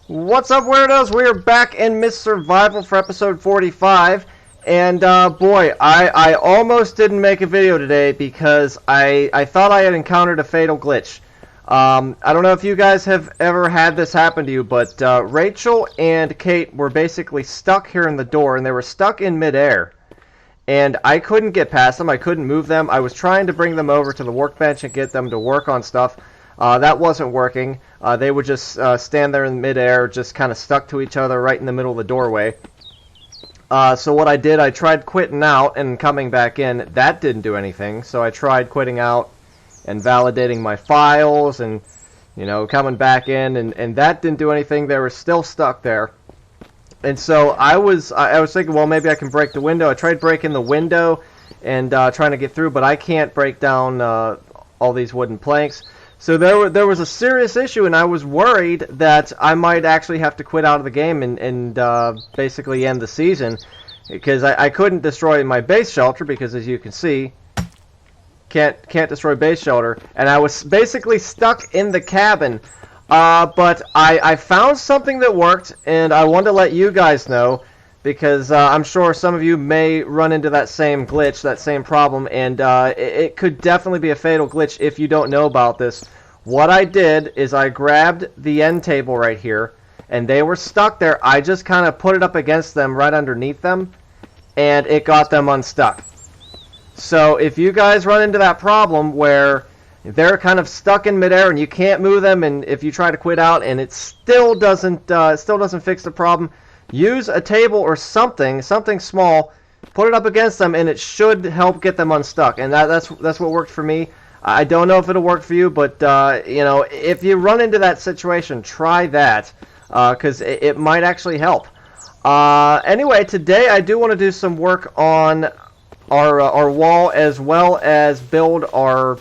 What's up, weirdos? We are back in Miss Survival for episode 45. And, boy, I almost didn't make a video today because I thought I had encountered a fatal glitch. I don't know if you guys have ever had this happen to you, but Rachel and Kate were basically stuck here in the door, and they were stuck in midair. And I couldn't get past them. I couldn't move them. I was trying to bring them over to the workbench and get them to work on stuff. That wasn't working. They would just stand there in midair, just kind of stuck to each other right in the middle of the doorway. So what I did, I tried quitting out and coming back in. That didn't do anything. So I tried quitting out and validating my files and, you know, coming back in, and that didn't do anything. They were still stuck there. And so I was thinking, well, maybe I can break the window. I tried breaking the window and trying to get through, but I can't break down all these wooden planks. So there was a serious issue, and I was worried that I might actually have to quit out of the game and basically end the season, because I couldn't destroy my base shelter, because as you can see, can't destroy base shelter, and I was basically stuck in the cabin. But I found something that worked, and I wanted to let you guys know, because I'm sure some of you may run into that same glitch, that same problem, and it could definitely be a fatal glitch if you don't know about this. What I did is I grabbed the end table right here, and they were stuck there. I just kind of put it up against them right underneath them, and it got them unstuck. So if you guys run into that problem where they're kind of stuck in midair and you can't move them, and if you try to quit out and it still doesn't fix the problem, use a table or something small, put it up against them, and it should help get them unstuck. And that's what worked for me. I don't know if it'll work for you, but you know, if you run into that situation, try that, because it might actually help. Anyway, today I do want to do some work on our wall, as well as build our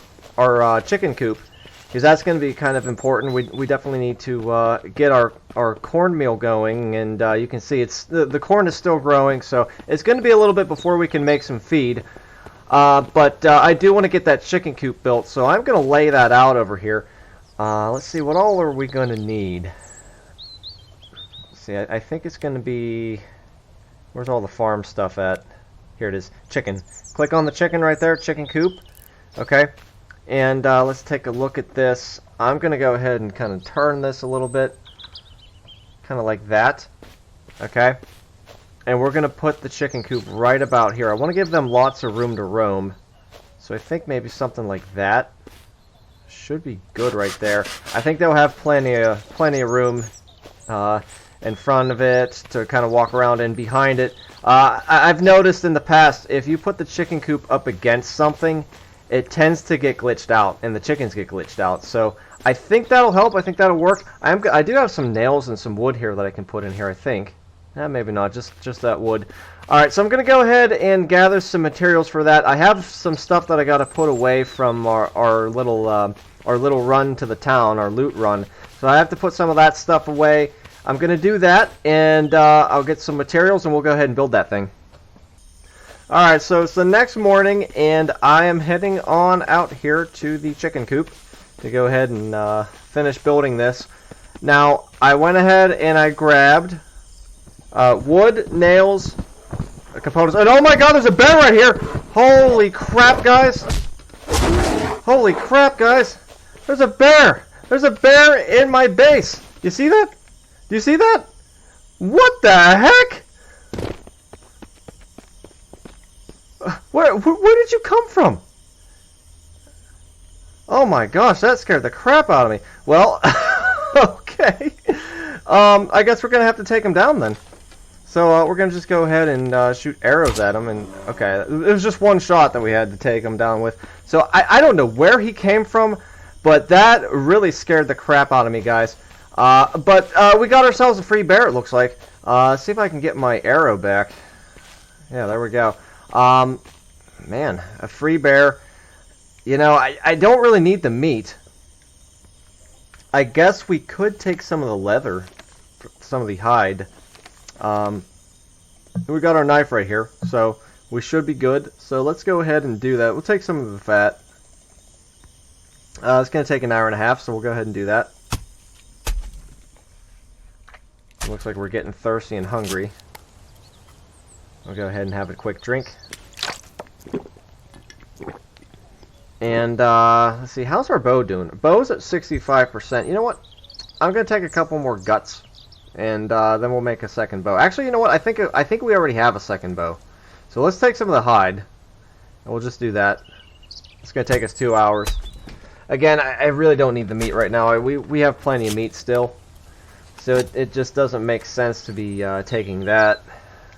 chicken coop, because that's going to be kind of important. We definitely need to get our cornmeal going, and you can see the corn is still growing, so it's going to be a little bit before we can make some feed. But I do want to get that chicken coop built, so I'm going to lay that out over here. Let's see, what all are we going to need? Let's see, I think it's going to be... Where's all the farm stuff at? Here it is, chicken. Click on the chicken right there, chicken coop. Okay, and let's take a look at this. I'm going to go ahead and kind of turn this a little bit, kind of like that. Okay. And we're going to put the chicken coop right about here. I want to give them lots of room to roam. So I think maybe something like that should be good right there. I think they'll have plenty of room in front of it to kind of walk around and behind it. I've noticed in the past, if you put the chicken coop up against something, it tends to get glitched out, and the chickens get glitched out. So I think that'll help. I think that'll work. I do have some nails and some wood here that I can put in here, I think. Maybe not, just that wood. Alright, so I'm going to go ahead and gather some materials for that. I have some stuff that I got to put away from our little run to the town, our loot run. So I have to put some of that stuff away. I'm going to do that, and I'll get some materials, and we'll go ahead and build that thing. Alright, so it's the next morning, and I am heading on out here to the chicken coop to go ahead and finish building this. Now, I went ahead and I grabbed... wood, nails, components, and oh my god, there's a bear right here! Holy crap, guys! Holy crap, guys! There's a bear! There's a bear in my base! You see that? Do you see that? What the heck? Where did you come from? Oh my gosh, that scared the crap out of me. Well, okay. I guess we're gonna have to take him down then. So we're going to just go ahead and shoot arrows at him, and okay, it was just one shot that we had to take him down with. So I don't know where he came from, but that really scared the crap out of me, guys. But we got ourselves a free bear, it looks like. See if I can get my arrow back. Yeah, there we go. Man, a free bear. You know, I don't really need the meat. I guess we could take some of the leather, some of the hide. We got our knife right here, so we should be good. So let's go ahead and do that. We'll take some of the fat. It's going to take an hour and a half, so we'll go ahead and do that. Looks like we're getting thirsty and hungry. I'll go ahead and have a quick drink. And, let's see, how's our bow doing? Bow's at 65%. You know what? I'm going to take a couple more guts, and then we'll make a second bow. Actually, you know what? I think we already have a second bow. So let's take some of the hide, and we'll just do that. It's going to take us 2 hours. Again, I really don't need the meat right now. We have plenty of meat still. So it just doesn't make sense to be taking that.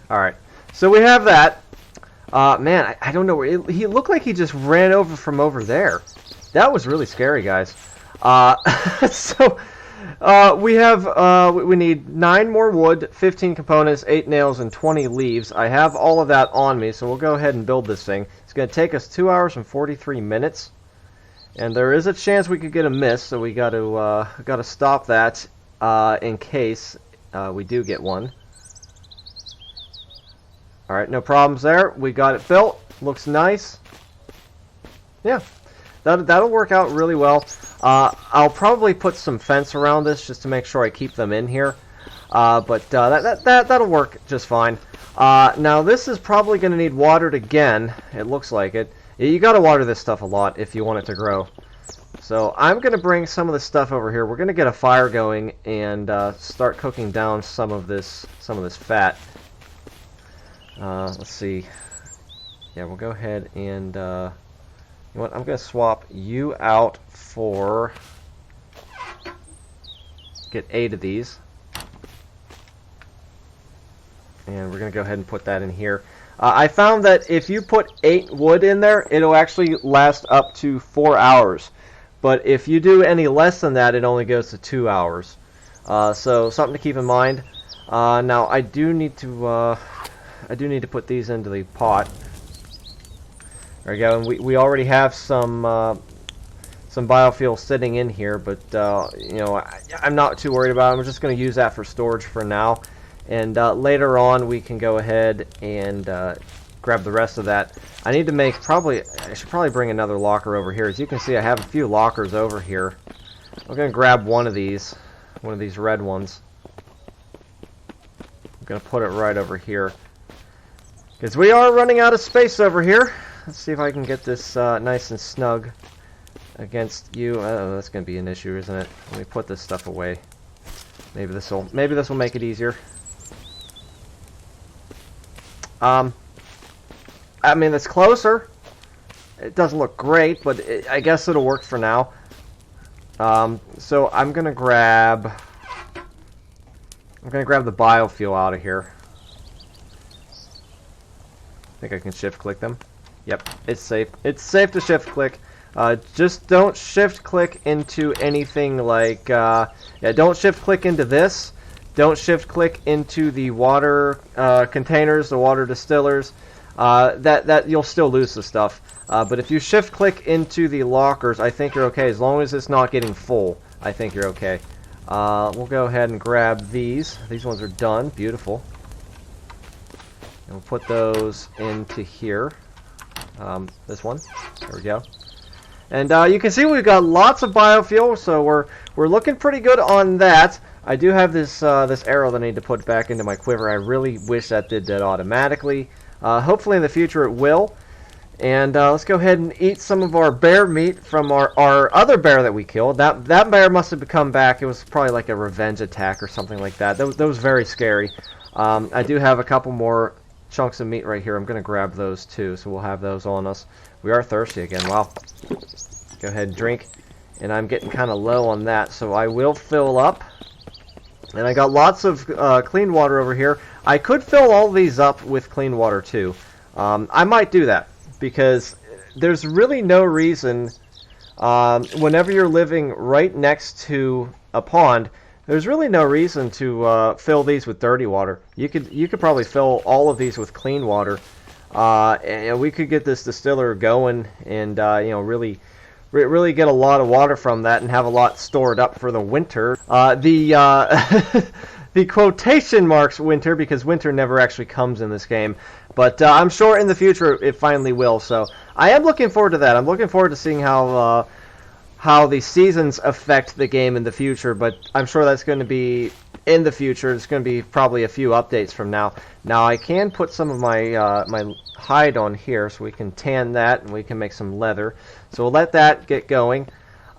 Alright, so we have that. Man, I don't know where he looked like he just ran over from over there. That was really scary, guys. So we have we need 9 more wood, 15 components, 8 nails, and 20 leaves. I have all of that on me, so we'll go ahead and build this thing. It's going to take us 2 hours and 43 minutes, and there is a chance we could get a miss, so we got to stop that in case we do get one. Alright, no problems there. We got it built. Looks nice. Yeah, that'll work out really well. I'll probably put some fence around this just to make sure I keep them in here. But that'll work just fine. Now, this is probably going to need watered again. It looks like it. You got to water this stuff a lot if you want it to grow. So I'm going to bring some of this stuff over here. We're going to get a fire going and start cooking down some of this fat. Let's see. Yeah, we'll go ahead and you know what? I'm going to swap you out for get 8 of these, and we're going to go ahead and put that in here. I found that if you put 8 wood in there, it'll actually last up to 4 hours. But if you do any less than that, it only goes to 2 hours. So something to keep in mind. Now I do need to put these into the pot. There we go. And we already have some biofuel sitting in here, but you know, I'm not too worried about it. I'm just going to use that for storage for now, and later on we can go ahead and grab the rest of that. I need to make I should probably bring another locker over here. As you can see, I have a few lockers over here. I'm going to grab one of these red ones. I'm going to put it right over here, because we are running out of space over here. Let's see if I can get this nice and snug against you. Oh, that's going to be an issue, isn't it? Let me put this stuff away. Maybe this will make it easier. I mean, it's closer. It doesn't look great, but I guess it'll work for now. So I'm gonna grab the biofuel out of here. I think I can shift click them. Yep, it's safe. It's safe to shift click. Just don't shift click into anything like yeah, don't shift click into this. Don't shift click into the water containers, the water distillers. That you'll still lose the stuff. But if you shift click into the lockers, I think you're okay. As long as it's not getting full, I think you're okay. We'll go ahead and grab these. These ones are done. Beautiful. And we'll put those into here. This one. There we go. And you can see we've got lots of biofuel, so we're looking pretty good on that. I do have this this arrow that I need to put back into my quiver. I really wish that did that automatically. Hopefully in the future it will. And let's go ahead and eat some of our bear meat from our other bear that we killed. That bear must have come back. It was probably like a revenge attack or something like that. That was very scary. I do have a couple more chunks of meat right here. I'm going to grab those too, so we'll have those on us. We are thirsty again. Wow. Go ahead and drink. And I'm getting kind of low on that, so I will fill up. And I got lots of clean water over here. I could fill all these up with clean water too. I might do that, because there's really no reason, whenever you're living right next to a pond, there's really no reason to fill these with dirty water. You could probably fill all of these with clean water, and we could get this distiller going, and you know, really get a lot of water from that and have a lot stored up for the winter. The quotation marks winter, because winter never actually comes in this game. But I'm sure in the future it finally will. So I am looking forward to that. I'm looking forward to seeing how the seasons affect the game in the future. But I'm sure that's going to be in the future. It's going to be probably a few updates from now. Now I can put some of my my hide on here so we can tan that and we can make some leather. So we'll let that get going.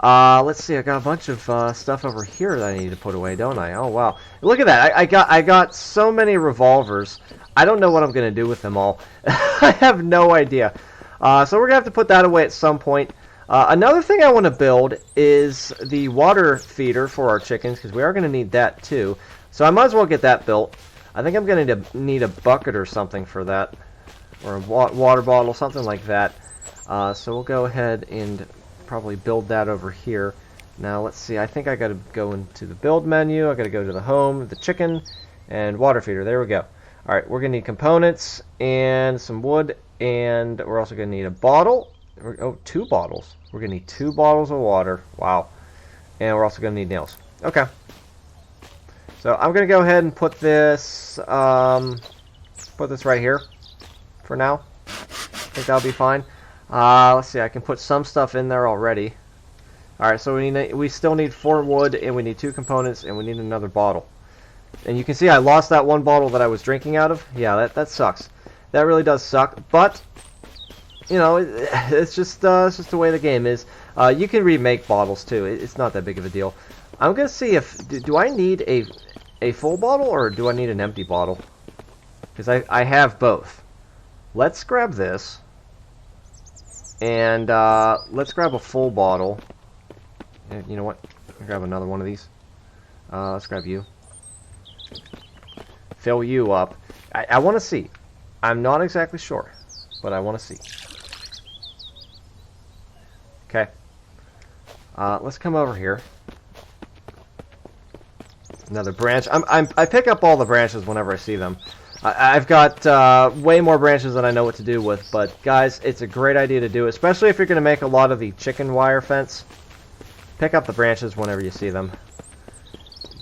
Let's see, I got a bunch of stuff over here that I need to put away, don't I? Oh wow, look at that! I got so many revolvers. I don't know what I'm going to do with them all. I have no idea. So we're going to have to put that away at some point. Another thing I want to build is the water feeder for our chickens, because we are going to need that too. So I might as well get that built. I think I'm going to need a bucket or something for that, or a water bottle, something like that. So we'll go ahead and probably build that over here. Now let's see, I think I got to go into the build menu. I got to go to the home, the chicken, and water feeder. There we go. All right, we're going to need components and some wood, and we're also going to need a bottle. Oh, 2 bottles. We're going to need 2 bottles of water. Wow. And we're also going to need nails. Okay. So I'm going to go ahead and put this right here for now. I think that'll be fine. Let's see, I can put some stuff in there already. Alright, so we still need 4 wood, and we need 2 components, and we need another bottle. And you can see I lost that 1 bottle that I was drinking out of. Yeah, that sucks. That really does suck, but you know, it's just the way the game is. You can remake bottles too. It's not that big of a deal. I'm gonna see if do I need a full bottle or do I need an empty bottle? Because I have both. Let's grab this, and let's grab a full bottle. You know what? I'll grab another one of these. Let's grab you. Fill you up. I want to see. I'm not exactly sure, but I want to see. Okay. Let's come over here. Another branch. I pick up all the branches whenever I see them. I've got way more branches than I know what to do with, but guys, it's a great idea to do, especially if you're going to make a lot of the chicken wire fence. Pick up the branches whenever you see them.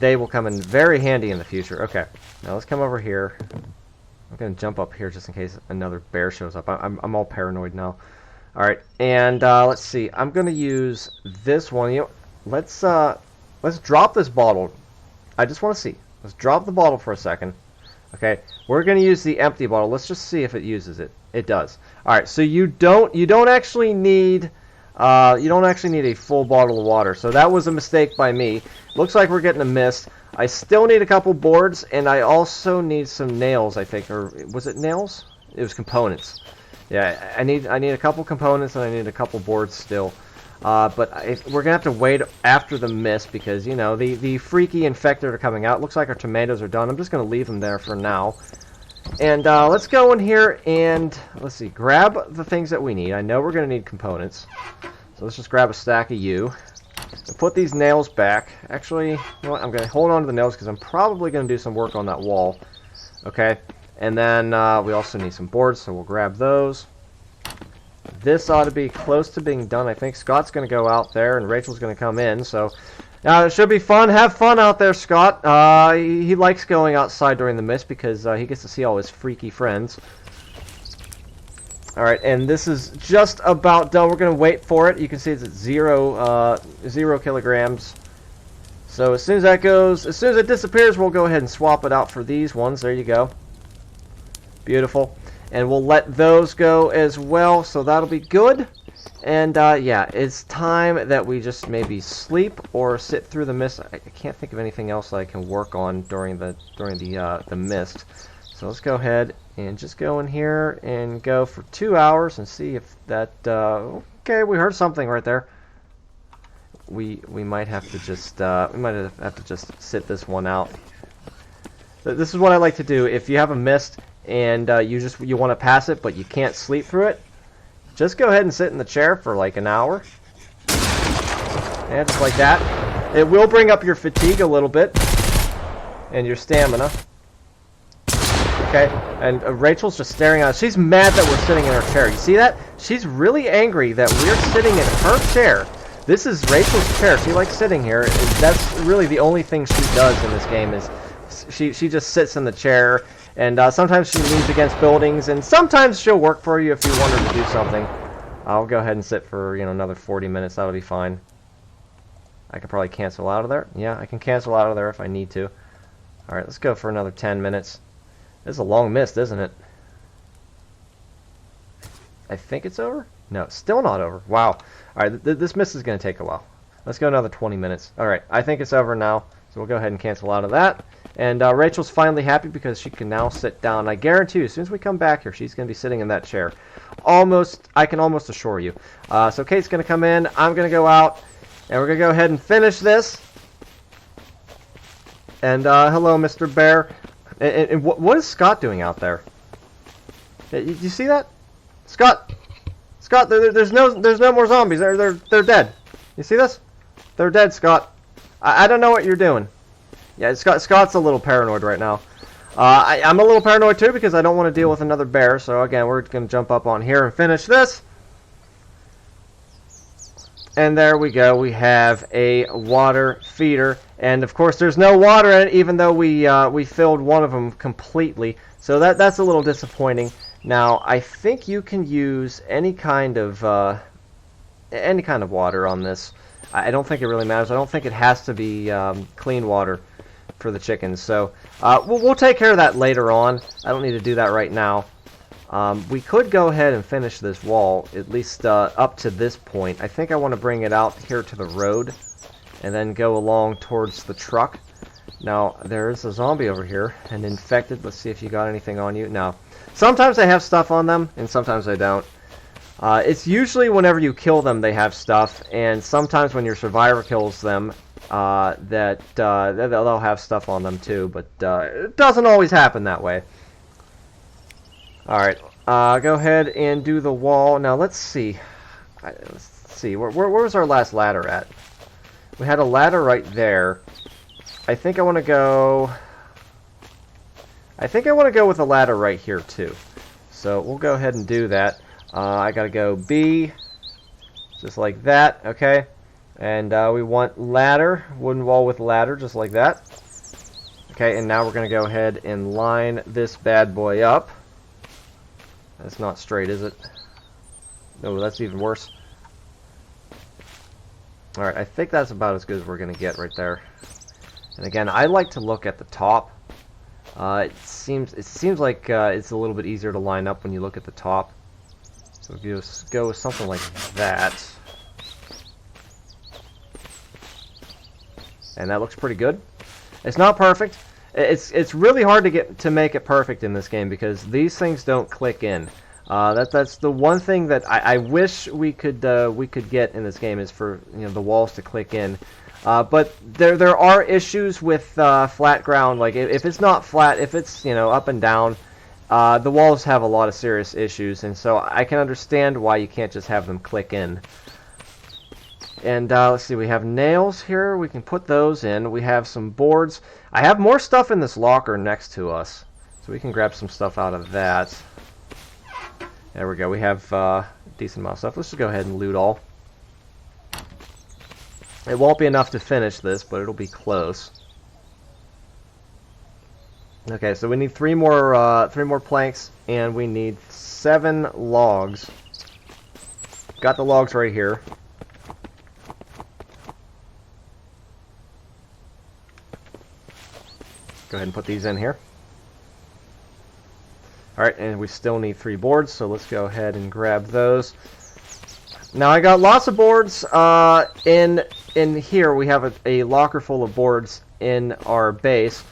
They will come in very handy in the future. Okay, now let's come over here. I'm going to jump up here just in case another bear shows up. I'm all paranoid now. Alright, and let's see. I'm going to use this one. You know, let's drop this bottle. I just want to see. Let's drop the bottle for a second. Okay, we're going to use the empty bottle. Let's just see if it uses it. It does. Alright, so you don't actually need a full bottle of water. So that was a mistake by me. Looks like we're getting a miss. I still need a couple boards, and I also need some nails, I think. Or was it nails? It was components. Yeah, I need a couple components, and I need a couple boards still. But we're gonna have to wait after the mist because you know the freaky infected are coming out. Looks like our tomatoes are done. I'm just gonna leave them there for now. And let's go in here and let's see, grab the things that we need. I know we're gonna need components, so let's just grab a stack of you. And put these nails back. Actually, you know what? I'm gonna hold on to the nails because I'm probably gonna do some work on that wall. Okay. And then we also need some boards, so we'll grab those. This ought to be close to being done. I think Scott's going to go out there, and Rachel's going to come in. So it should be fun. Have fun out there, Scott. He likes going outside during the mist because he gets to see all his freaky friends. All right, and this is just about done. We're going to wait for it. You can see it's at 0 kilograms. So as soon as it disappears, we'll go ahead and swap it out for these ones. There you go. Beautiful. And we'll let those go as well, so that'll be good. And yeah, it's time that we just maybe sleep or sit through the mist. I can't think of anything else that I can work on during the mist. So let's go ahead and just go in here and go for 2 hours and see if that. Okay, we heard something right there. We might have to just sit this one out. This is what I like to do. If you have a mist and you want to pass it, but you can't sleep through it, just go ahead and sit in the chair for like an hour. And just like that. It will bring up your fatigue a little bit. And your stamina. Okay, and Rachel's just staring at us. She's mad that we're sitting in her chair. You see that? She's really angry that we're sitting in her chair. This is Rachel's chair. She likes sitting here. That's really the only thing she does in this game is she just sits in the chair. And sometimes she leans against buildings, and sometimes she'll work for you if you want her to do something. I'll go ahead and sit for another 40 minutes. That'll be fine. I could probably cancel out of there. Yeah, I can cancel out of there if I need to. Alright, let's go for another 10 minutes. This is a long mist, isn't it? I think it's over? No, it's still not over. Wow. Alright, this mist is going to take a while. Let's go another 20 minutes. Alright, I think it's over now. So we'll go ahead and cancel out of that. And Rachel's finally happy because she can now sit down. I guarantee you, as soon as we come back here, she's going to be sitting in that chair. I can almost assure you. So Kate's going to come in. I'm going to go out. And we're going to go ahead and finish this. And hello, Mr. Bear. And what is Scott doing out there? You see that? Scott, there's no more zombies. They're dead. You see this? They're dead, Scott. I don't know what you're doing. Yeah, Scott's a little paranoid right now. I'm a little paranoid too because I don't want to deal with another bear. So again, we're going to jump up on here and finish this. And there we go. We have a water feeder, and of course, there's no water in it, even though we filled one of them completely. So that's a little disappointing. Now, I think you can use any kind of water on this. I don't think it really matters. I don't think it has to be clean water for the chickens. So we'll take care of that later on. I don't need to do that right now. We could go ahead and finish this wall, at least up to this point. I think I want to bring it out here to the road and then go along towards the truck. Now, there's a zombie over here, an infected. Let's see if you got anything on you. No. Sometimes they have stuff on them, and sometimes they don't. It's usually whenever you kill them they have stuff, and sometimes when your survivor kills them, they'll have stuff on them too, but it doesn't always happen that way. Alright, go ahead and do the wall. Now, let's see. Where was our last ladder at? We had a ladder right there. I think I want to go with a ladder right here, too. So, we'll go ahead and do that. I gotta go B, just like that, okay? And we want ladder, wooden wall with ladder, just like that. Okay, and now we're gonna go ahead and line this bad boy up. That's not straight, is it? No, that's even worse. Alright, I think that's about as good as we're going to get right there. And again, I like to look at the top. It seems like it's a little bit easier to line up when you look at the top. So if you just go with something like that. And that looks pretty good. It's not perfect. It's really hard to make it perfect in this game because these things don't click in. That's the one thing that I wish we could get in this game is for the walls to click in. But there are issues with flat ground. Like if it's not flat, if it's up and down, the walls have a lot of serious issues, and so I can understand why you can't just have them click in. And let's see, we have nails here. We can put those in. We have some boards. I have more stuff in this locker next to us, so we can grab some stuff out of that. There we go. We have a decent amount of stuff. Let's just go ahead and loot all. It won't be enough to finish this, but it'll be close. Okay, so we need three more planks, and we need 7 logs. Got the logs right here. Go ahead and put these in here. Alright, and we still need 3 boards, so let's go ahead and grab those. Now, I got lots of boards in here. We have a locker full of boards in our base,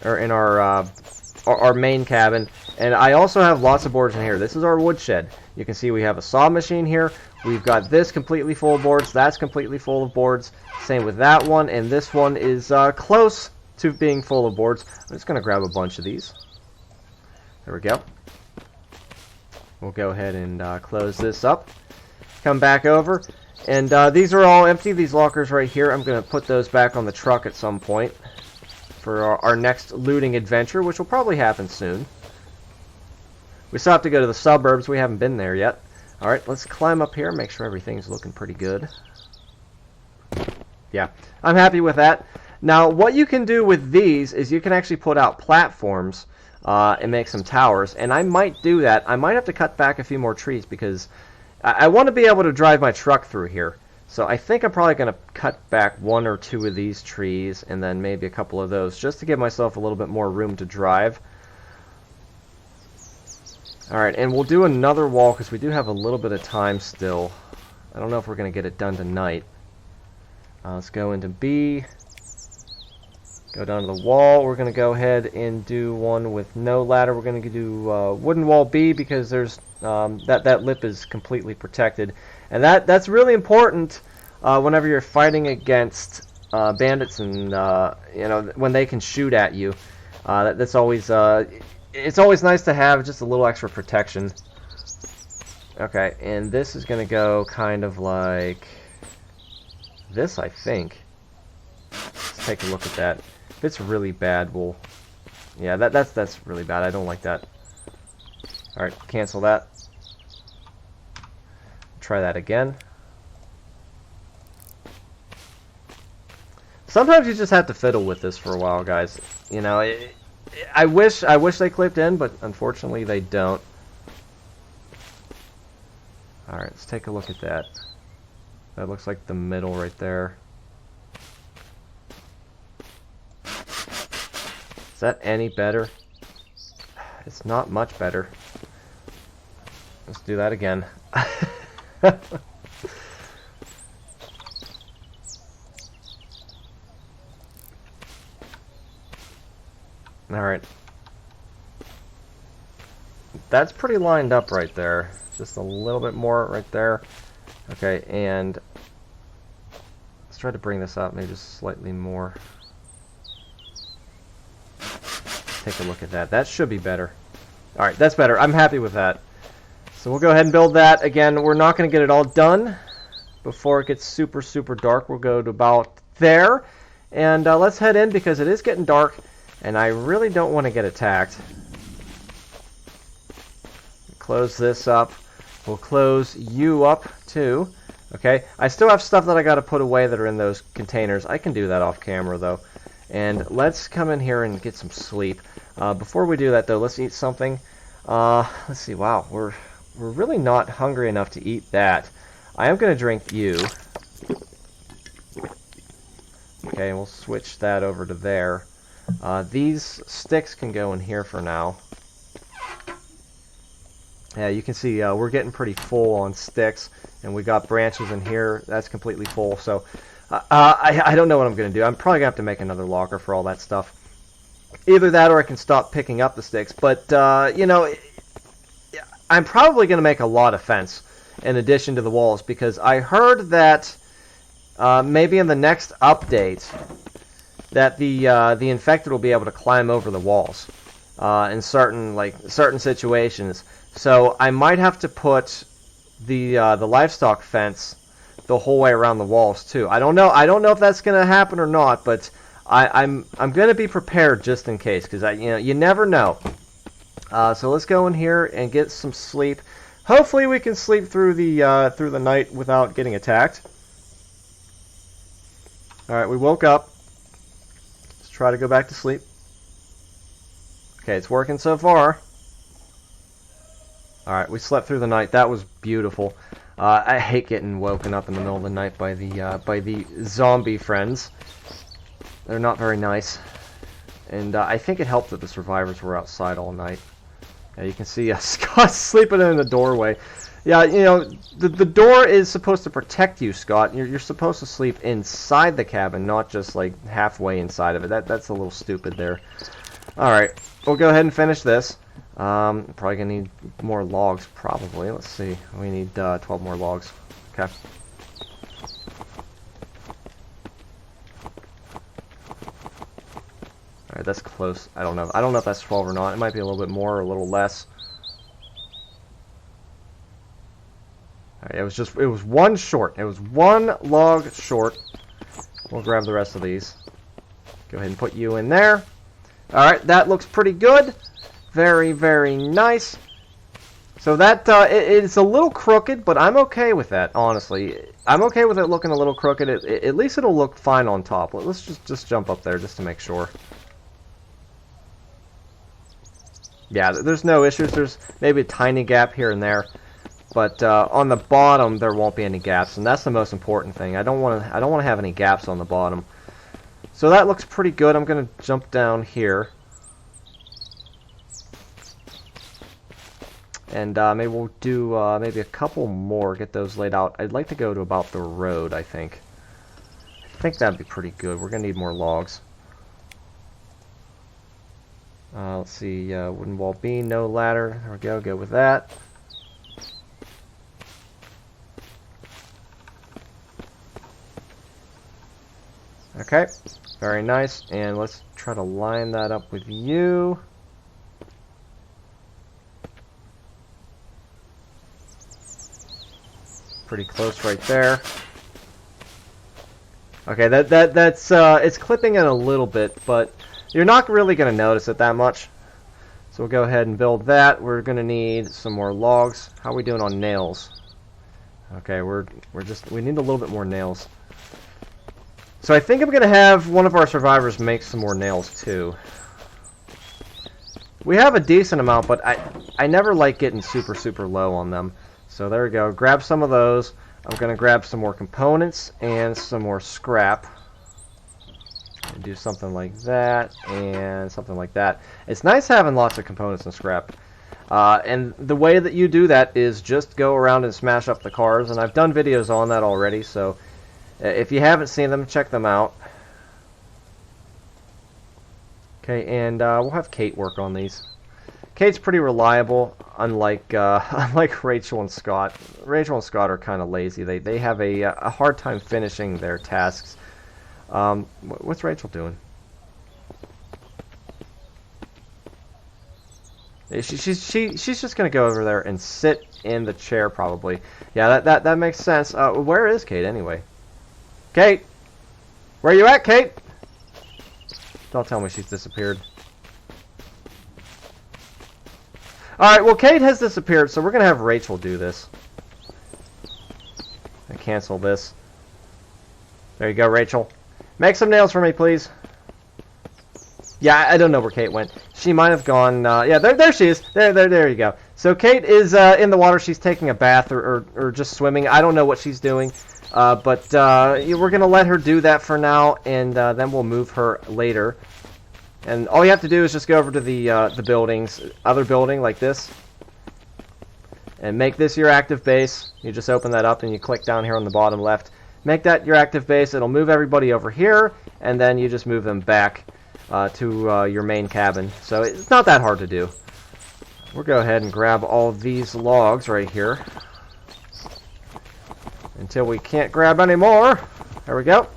or in our main cabin, and I also have lots of boards in here. This is our woodshed. You can see we have a saw machine here. We've got this completely full of boards. That's completely full of boards. Same with that one, and this one is close to being full of boards. I'm just going to grab a bunch of these. There we go. We'll go ahead and close this up. Come back over. And these are all empty, these lockers right here. I'm going to put those back on the truck at some point for our next looting adventure, which will probably happen soon. We still have to go to the suburbs. We haven't been there yet. Alright, let's climb up here, make sure everything's looking pretty good. Yeah, I'm happy with that. Now, what you can do with these is you can actually put out platforms and make some towers, and I might do that. I might have to cut back a few more trees because I want to be able to drive my truck through here. So I think I'm probably going to cut back 1 or 2 of these trees and then maybe a couple of those just to give myself a little bit more room to drive. Alright, and we'll do another wall because we do have a little bit of time still. I don't know if we're going to get it done tonight. Let's go into B. Go down to the wall. We're going to go ahead and do one with no ladder. We're going to do wooden wall B because there's that lip is completely protected. And that's really important whenever you're fighting against bandits and you know, when they can shoot at you. That's always it's always nice to have just a little extra protection. Okay, and this is going to go kind of like this, I think. Let's take a look at that. If it's really bad, we'll... Yeah, that's really bad. I don't like that. Alright, cancel that. Try that again. Sometimes you just have to fiddle with this for a while, guys. You know, I wish they clipped in, but unfortunately they don't. Alright, let's take a look at that. That looks like the middle right there. Is that any better? It's not much better. Let's do that again. Alright. That's pretty lined up right there. Just a little bit more right there. Okay, and let's try to bring this up maybe just slightly more. Take a look at that. That should be better. Alright, that's better. I'm happy with that. So we'll go ahead and build that. Again, we're not going to get it all done before it gets super, super dark. We'll go to about there. And let's head in because it is getting dark. And I really don't want to get attacked. Close this up. We'll close you up too. Okay. I still have stuff that I got to put away that are in those containers. I can do that off camera though. And let's come in here and get some sleep. Before we do that though, let's eat something. Let's see. Wow, we're really not hungry enough to eat that. I am going to drink you. Okay, we'll switch that over to there. These sticks can go in here for now. Yeah, you can see we're getting pretty full on sticks, and we got branches in here. That's completely full. So I don't know what I'm going to do. I'm probably going to have to make another locker for all that stuff. Either that or I can stop picking up the sticks. But, you know, I'm probably going to make a lot of fence in addition to the walls because I heard that maybe in the next update that the infected will be able to climb over the walls in certain situations. So I might have to put the livestock fence the whole way around the walls too. I don't know if that's going to happen or not, but I'm going to be prepared just in case because you never know. So let's go in here and get some sleep. Hopefully we can sleep through the night without getting attacked. All right, we woke up. Let's try to go back to sleep. Okay, it's working so far. All right, we slept through the night. That was beautiful. I hate getting woken up in the middle of the night by the zombie friends. They're not very nice. And I think it helped that the survivors were outside all night. Yeah, you can see Scott sleeping in the doorway. Yeah, you know, the door is supposed to protect you, Scott. You're supposed to sleep inside the cabin, not just like halfway inside of it. That's a little stupid there. All right, we'll go ahead and finish this. Probably gonna need more logs, probably. Let's see. We need 12 more logs. Okay. Alright, that's close. I don't know. I don't know if that's 12 or not. It might be a little bit more or a little less. Alright, it was one short. It was one log short. We'll grab the rest of these. Go ahead and put you in there. Alright, that looks pretty good. Very, very nice. So that, it's a little crooked, but I'm okay with that, honestly. I'm okay with it looking a little crooked. At least it'll look fine on top. Let's just jump up there just to make sure. Yeah, there's no issues. There's maybe a tiny gap here and there. But on the bottom, there won't be any gaps, and that's the most important thing. I don't want to have any gaps on the bottom. So that looks pretty good. I'm going to jump down here. And maybe we'll do maybe a couple more, get those laid out. I'd like to go to about the road, I think. I think that'd be pretty good. We're going to need more logs. Let's see, wooden wall beam, no ladder. There we go, go with that. Okay, very nice. And let's try to line that up with you. Pretty close right there. Okay, that's it's clipping it a little bit, but you're not really going to notice it that much. So we'll go ahead and build that. We're going to need some more logs. How are we doing on nails? Okay, we need a little bit more nails. So I think I'm going to have one of our survivors make some more nails too. We have a decent amount, but I never like getting super low on them. So there we go. Grab some of those. I'm going to grab some more components and some more scrap. And do something like that and something like that. It's nice having lots of components and scrap. And the way that you do that is just go around and smash up the cars. And I've done videos on that already, so if you haven't seen them, check them out. Okay, and we'll have Kate work on these. Kate's pretty reliable, unlike Rachel and Scott. Rachel and Scott are kind of lazy. They have a hard time finishing their tasks. What's Rachel doing? She's just gonna go over there and sit in the chair probably. Yeah, that makes sense. Where is Kate anyway? Kate, where you at, Kate? Don't tell me she's disappeared. Alright, well, Kate has disappeared, so we're going to have Rachel do this. I cancel this. There you go, Rachel. Make some nails for me, please. Yeah, I don't know where Kate went. She might have gone... yeah, there she is. There you go. So Kate is in the water. She's taking a bath or just swimming. I don't know what she's doing. But we're going to let her do that for now, and then we'll move her later. And all you have to do is just go over to the buildings, other building like this, and make this your active base. You just open that up and you click down here on the bottom left. Make that your active base. It'll move everybody over here, and then you just move them back to your main cabin. So it's not that hard to do. We'll go ahead and grab all these logs right here until we can't grab any more. There we go.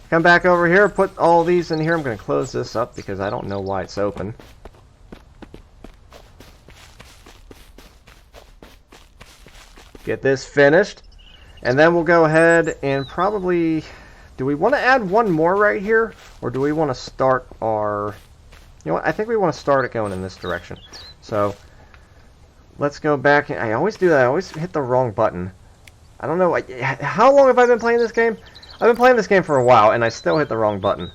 Come back over here, put all these in here. I'm going to close this up because I don't know why it's open. Get this finished. And then we'll go ahead and probably... Do we want to add one more right here? Or do we want to start our... You know what? I think we want to start it going in this direction. So, let's go back. I always do that. I always hit the wrong button. I don't know. How long have I been playing this game? I've been playing this game for a while, and I still hit the wrong button.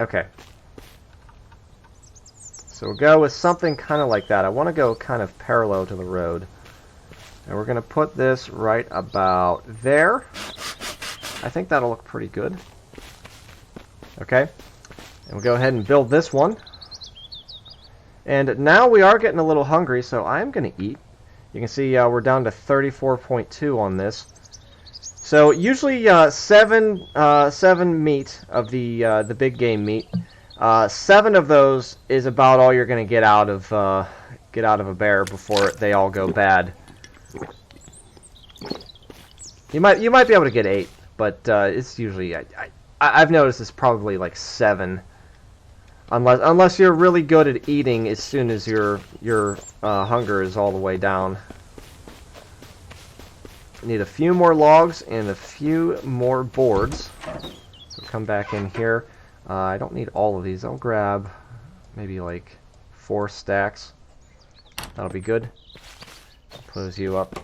Okay. So we'll go with something kind of like that. I want to go kind of parallel to the road. And we're going to put this right about there. I think that'll look pretty good. Okay. And we'll go ahead and build this one. And now we are getting a little hungry, so I'm going to eat. You can see we're down to 34.2 on this. So usually 7 meat of the big game meat. 7 of those is about all you're going to get out of a bear before they all go bad. You might be able to get 8, but it's usually I've noticed it's probably like 7, unless you're really good at eating as soon as your hunger is all the way down. Need a few more logs and a few more boards. So come back in here. I don't need all of these. I'll grab maybe like 4 stacks. That'll be good. Close you up.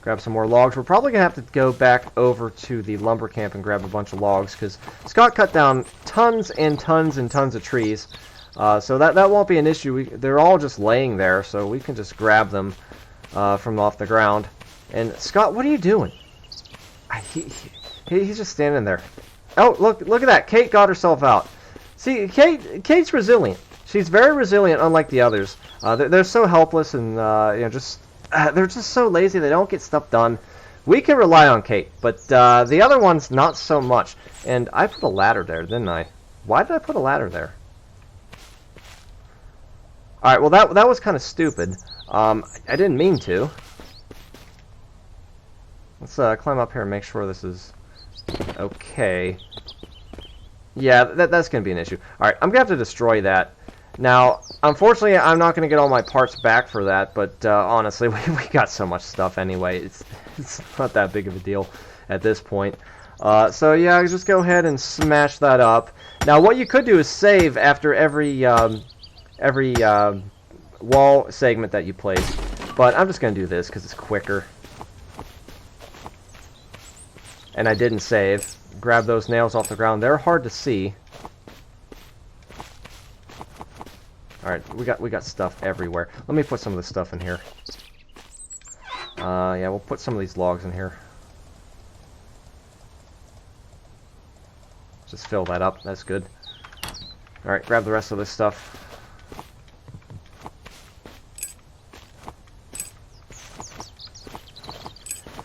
Grab some more logs. We're probably going to have to go back over to the lumber camp and grab a bunch of logs because Scott cut down tons and tons and tons of trees. So that won't be an issue. They're all just laying there, so we can just grab them from off the ground. And Scott, what are you doing? He's just standing there. Oh, look at that. Kate got herself out. See, Kate's resilient. She's very resilient, unlike the others. They're so helpless and they're just so lazy. They don't get stuff done. We can rely on Kate, but the other ones not so much. And I put a ladder there, didn't I? Why did I put a ladder there? All right. Well, that was kind of stupid. I didn't mean to. Let's climb up here and make sure this is okay. Yeah, that's going to be an issue. Alright, I'm going to have to destroy that. Now, unfortunately, I'm not going to get all my parts back for that, but honestly, we got so much stuff anyway. It's not that big of a deal at this point. So yeah, just go ahead and smash that up. Now, what you could do is save after every wall segment that you place. But I'm just going to do this because it's quicker. And I didn't save. Grab those nails off the ground. They're hard to see. Alright, we got stuff everywhere. Let me put some of this stuff in here. Yeah, we'll put some of these logs in here. Just fill that up. That's good. Alright, grab the rest of this stuff.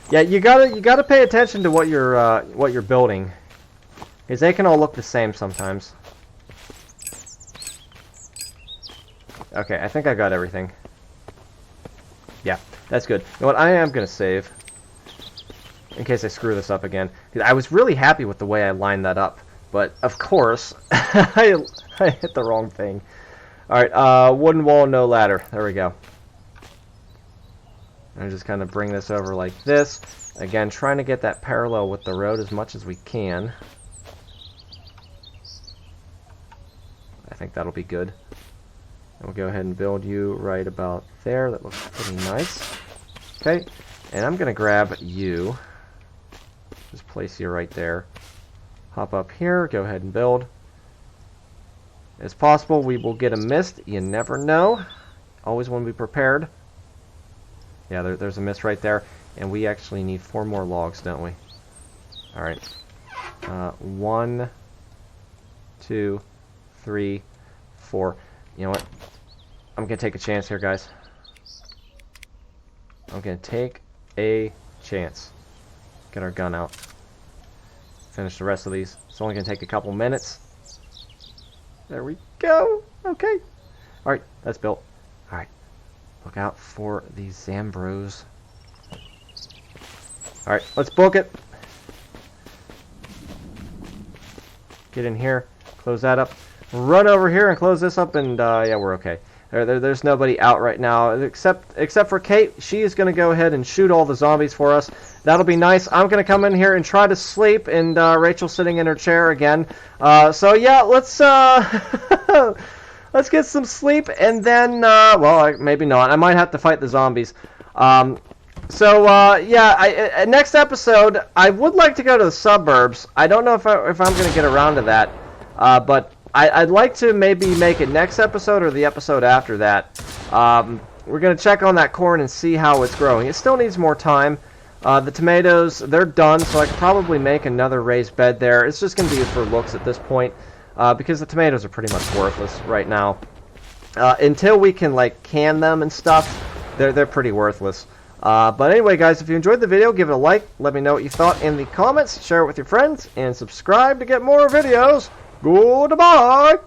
Yeah, you gotta pay attention to what you're building, because they can all look the same sometimes. Okay, I think I got everything. Yeah, that's good. You know what? I am gonna save in case I screw this up again. I was really happy with the way I lined that up, but of course I hit the wrong thing. All right, wooden wall, no ladder. There we go. And just kind of bring this over like this. Again, trying to get that parallel with the road as much as we can. I think that'll be good. And we'll go ahead and build you right about there. That looks pretty nice. Okay, and I'm going to grab you. Just place you right there. Hop up here, go ahead and build. It's possible we will get a mist. You never know. Always want to be prepared. Yeah, there's a mist right there, and we actually need 4 more logs, don't we? All right. 1, 2, 3, 4. You know what? I'm gonna take a chance here, guys. I'm gonna take a chance. Get our gun out. Finish the rest of these. It's only gonna take a couple minutes. There we go. Okay. All right, that's built. All right. Look out for these Zambros. Alright, let's book it. Get in here. Close that up. Run over here and close this up, and yeah, we're okay. There's nobody out right now except for Kate. She is going to go ahead and shoot all the zombies for us. That'll be nice. I'm going to come in here and try to sleep, and Rachel's sitting in her chair again. So yeah, let's let's get some sleep, and then well, maybe not. I might have to fight the zombies. Yeah, next episode, I would like to go to the suburbs. I don't know if I'm going to get around to that, but I'd like to maybe make it next episode or the episode after that. We're going to check on that corn and see how it's growing. It still needs more time. The tomatoes, they're done, so I could probably make another raised bed there. It's just going to be for looks at this point, because the tomatoes are pretty much worthless right now. Until we can, like, can them and stuff, they're pretty worthless. But anyway, guys, if you enjoyed the video, give it a like. Let me know what you thought in the comments. Share it with your friends. And subscribe to get more videos. Goodbye!